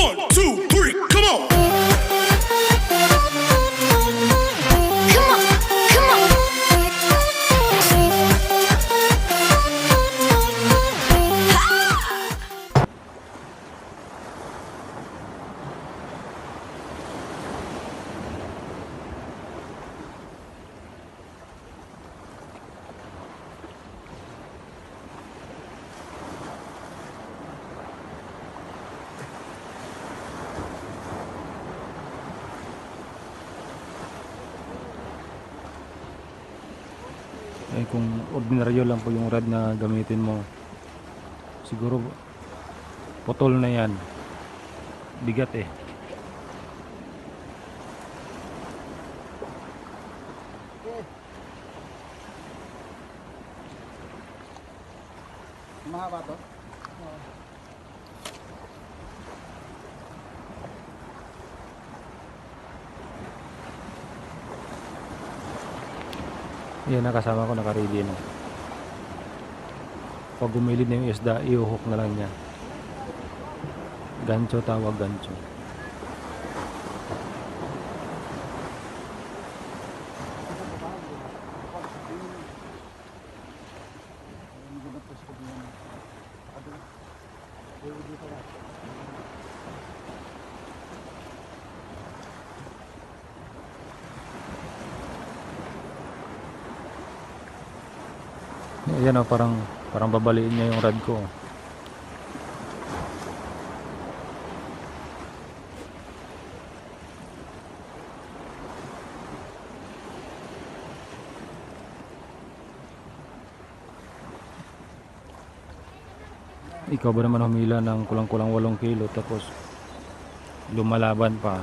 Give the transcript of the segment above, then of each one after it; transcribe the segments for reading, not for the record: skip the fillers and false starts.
1, 2, 3, come on. Come on, come on. Eh kung ordinaryo lang po yung rad na gamitin mo, siguro putol na yan. Bigat eh. Mahaba to? Yan, nakasama ko, naka-ready na. Pag gumilid na yung isda, i-hook na lang niya. Gancho, tawag gancho. Ayan o, parang babaliin niya yung rad ko. Ikaw ba naman humila ng kulang-kulang 8 kilo tapos lumalaban pa?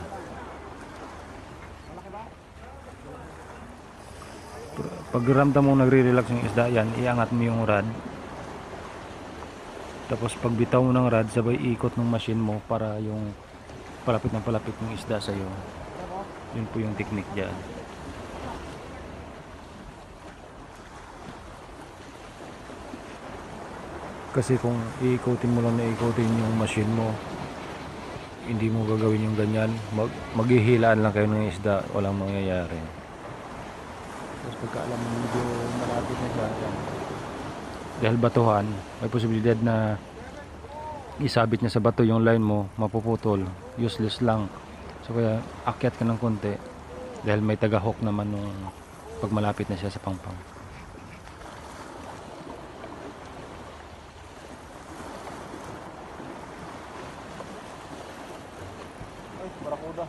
Pag ramdam mong nagre-relax yung isda, yan, iangat mo yung rad. Tapos pag bitaw mo ng rad, sabay ikot ng machine mo para yung palapit yung isda sa'yo. Yun po yung technique dyan. Kasi kung iikotin mo lang na ikotin yung machine mo, hindi mo gagawin yung ganyan, maghihilaan lang kayo ng isda, walang mangyayari. Tapos pagka alam mo medyo malapit na siya, dahil batuhan, may posibilidad na isabit niya sa bato yung line mo, mapuputol, useless lang. So kaya akyat ka ng konti dahil may taga-hook naman nung pag malapit na siya sa pangpang. Ay, barakuda.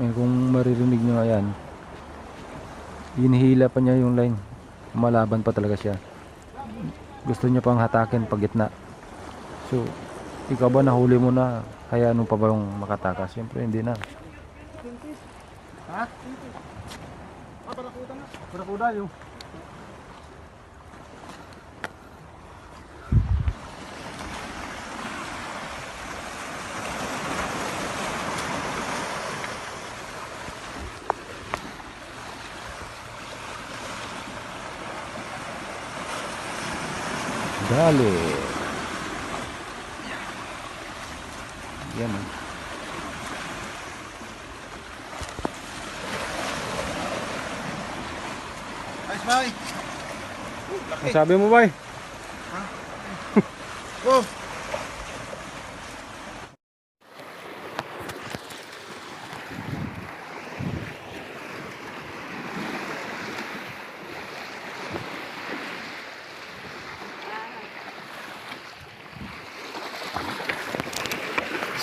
Eh, kung maririnig nyo nga yan, hinihila pa niya yung line, malaban pa talaga siya, gusto niya pang hatakin pag gitna. So ikaw ba nahuli mo na, hayaan mo pa ba yung makatakas? Siyempre hindi na. Ha? Ah, barakuda na. Barakuda yung. Dali. Yan. Ayos ba? Ang sabi mo ba? Oh!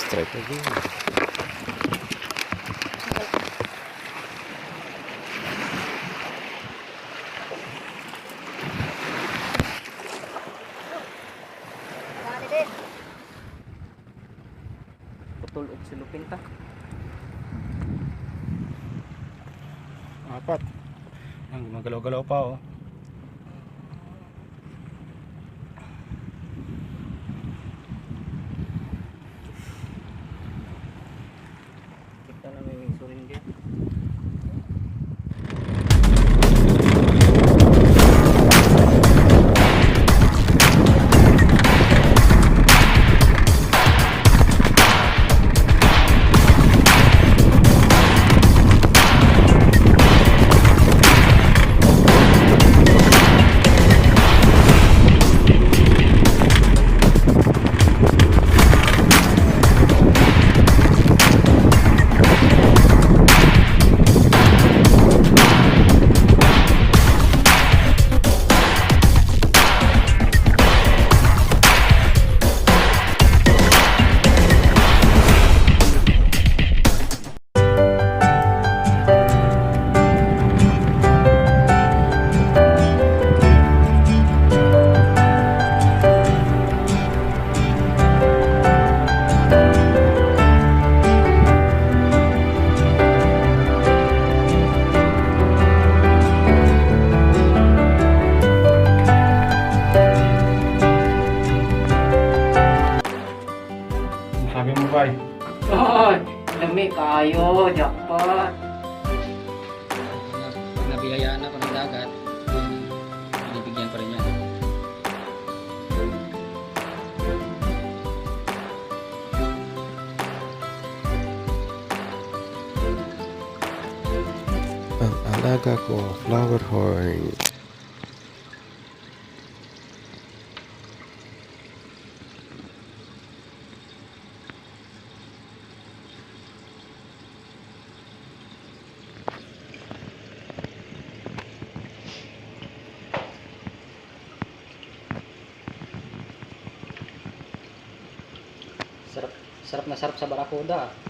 Strike again. og silupin ta. 4. Ang gumagalaw-galaw pa oh. Kita na may surin din. Sabi mo bay. Ay, lami kayo, jackpot. Pag nabiyayaan ako ng dagat, binibigyan ko rin yan. Ang alaga ko, flower horn. Sarap, sarap na sarap sa barakuda.